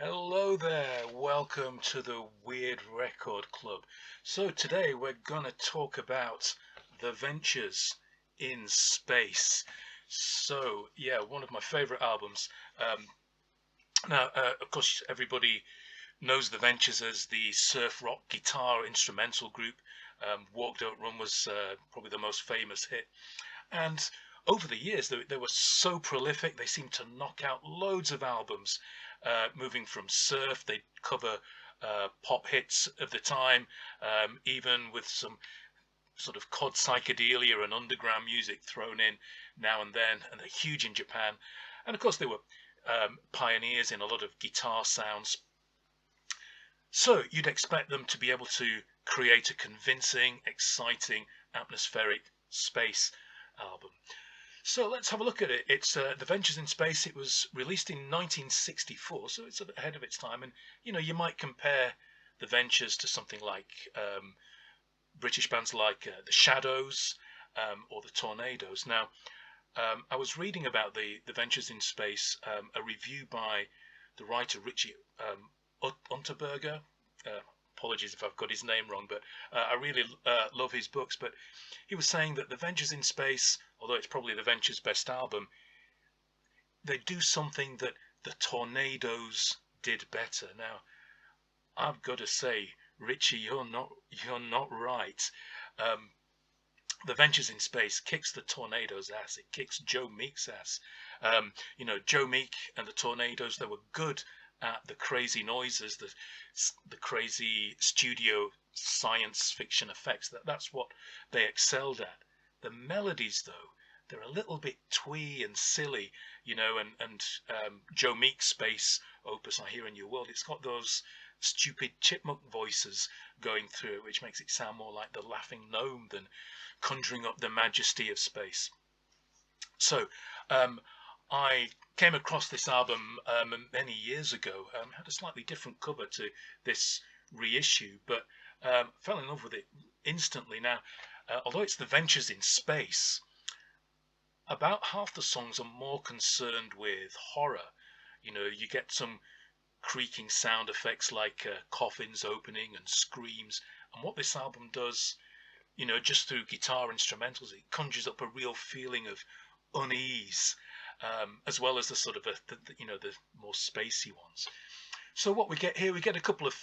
Hello there, welcome to the Weird Record Club. So today we're gonna talk about the Ventures in Space. So yeah, one of my favorite albums. Now, of course, everybody knows the Ventures as the surf rock guitar instrumental group. Walk Don't Run was probably the most famous hit, and over the years they were so prolific. They seemed to knock out loads of albums, moving from surf. They'd cover pop hits of the time, even with some sort of cod psychedelia and underground music thrown in now and then. And they're huge in Japan, and of course they were pioneers in a lot of guitar sounds. So you'd expect them to be able to create a convincing, exciting, atmospheric space album. So let's have a look at it. It's The Ventures in Space. It was released in 1964, so it's a bit ahead of its time. And you might compare The Ventures to something like British bands like the Shadows or the Tornadoes. Now, I was reading about the Ventures in Space, a review by the writer Richie Unterberger. Apologies if I've got his name wrong, but I really love his books. But he was saying that The Ventures in Space, although it's probably The Ventures' best album, they do something that the Tornadoes did better. Now, I've got to say, Richie, you're not right. Um, the Ventures in Space kicks the Tornadoes' ass. It kicks Joe Meek's ass. Joe Meek and the Tornadoes, they were good at the crazy noises, the crazy studio science fiction effects. That's what they excelled at. The melodies, though, they're a little bit twee and silly, and Joe Meek's Space Opus, I Hear in Your World, it's got those stupid chipmunk voices going through it, which makes it sound more like the Laughing Gnome than conjuring up the majesty of space. So, I came across this album many years ago. Had a slightly different cover to this reissue, but fell in love with it instantly. Now, although it's The Ventures in Space, about half the songs are more concerned with horror. You get some creaking sound effects like coffins opening and screams. And what this album does, just through guitar instrumentals, it conjures up a real feeling of unease, as well as the sort of the more spacey ones. So what we get here, we get a couple of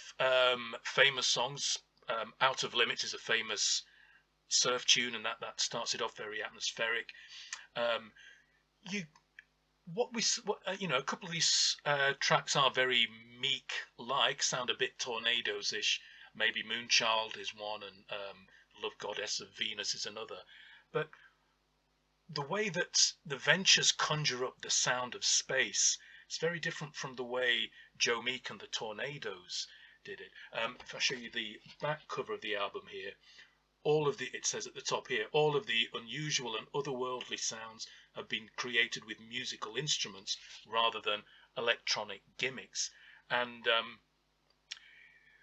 famous songs. Out of Limits is a famous surf tune, and that starts it off very atmospheric. You a couple of these tracks are very Meek-like, sound a bit Tornadoes-ish. Maybe Moonchild is one, and Love Goddess of Venus is another. But the way that the Ventures conjure up the sound of space is very different from the way Joe Meek and the Tornadoes did it. If I show you the back cover of the album here, it says at the top here, all of the unusual and otherworldly sounds have been created with musical instruments rather than electronic gimmicks. And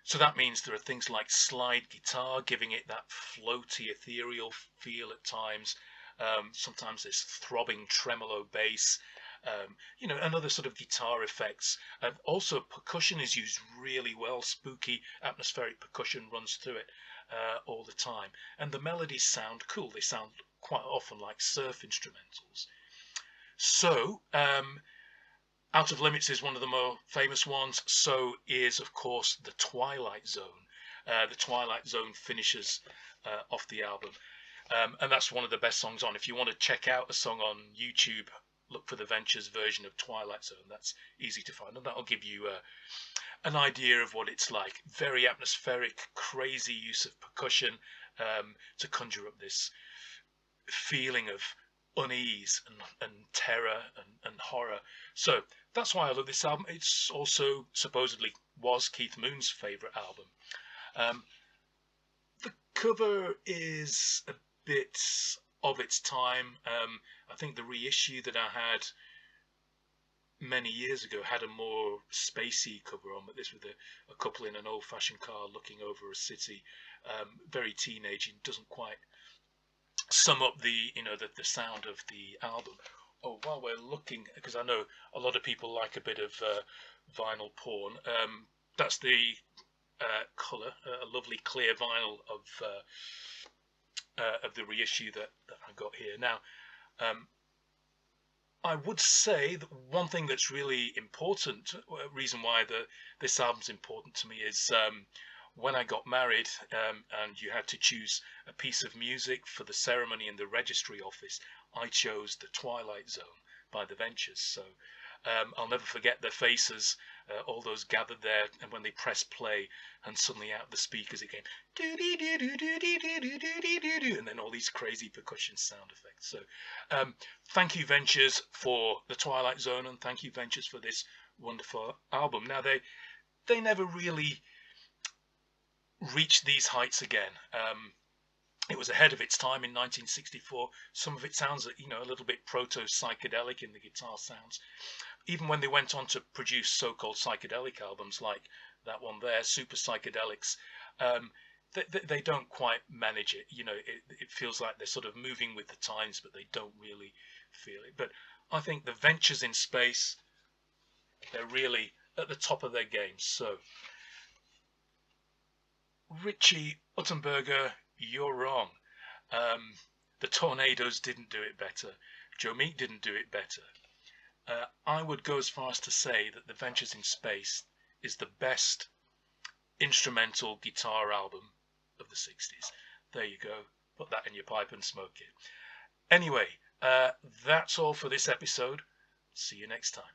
so that means there are things like slide guitar, giving it that floaty, ethereal feel at times. Sometimes there's throbbing tremolo bass, and other sort of guitar effects. Also, percussion is used really well. Spooky, atmospheric percussion runs through it all the time. And the melodies sound cool. They sound quite often like surf instrumentals. So, Out of Limits is one of the more famous ones. So is, of course, the Twilight Zone. The Twilight Zone finishes off the album. And that's one of the best songs on. If you want to check out a song on YouTube, look for the Ventures version of Twilight Zone. That's easy to find, and that'll give you an idea of what it's like. Very atmospheric, crazy use of percussion to conjure up this feeling of unease and terror and horror. So that's why I love this album. It's also supposedly was Keith Moon's favourite album. The cover is a bit of its time. I think the reissue that I had many years ago had a more spacey cover on, but this with a couple in an old-fashioned car looking over a city, very teenage, and doesn't quite sum up the sound of the album. Oh, while we're looking, because I know a lot of people like a bit of vinyl porn. That's the colour, a lovely clear vinyl of the reissue that I got here. Now, um, I would say that one thing that's really important, reason why this album's important to me, is when I got married, and you had to choose a piece of music for the ceremony in the registry office, I chose the Twilight Zone by the Ventures. So I'll never forget their faces, all those gathered there, and when they pressed play, and suddenly out the speakers it came, and then all these crazy percussion sound effects. So thank you, Ventures, for the Twilight Zone, and thank you, Ventures, for this wonderful album. Now they never really reached these heights again. It was ahead of its time in 1964. Some of it sounds, a little bit proto-psychedelic in the guitar sounds. Even when they went on to produce so-called psychedelic albums like that one there, Super Psychedelics, they don't quite manage it. It feels like they're sort of moving with the times, but they don't really feel it. But I think the Ventures in Space, they're really at the top of their game. So, Richie Uttenberger, you're wrong. The Tornadoes didn't do it better. Joe Meek didn't do it better. I would go as far as to say that The Ventures in Space is the best instrumental guitar album of the 60s. There you go. Put that in your pipe and smoke it. Anyway, that's all for this episode. See you next time.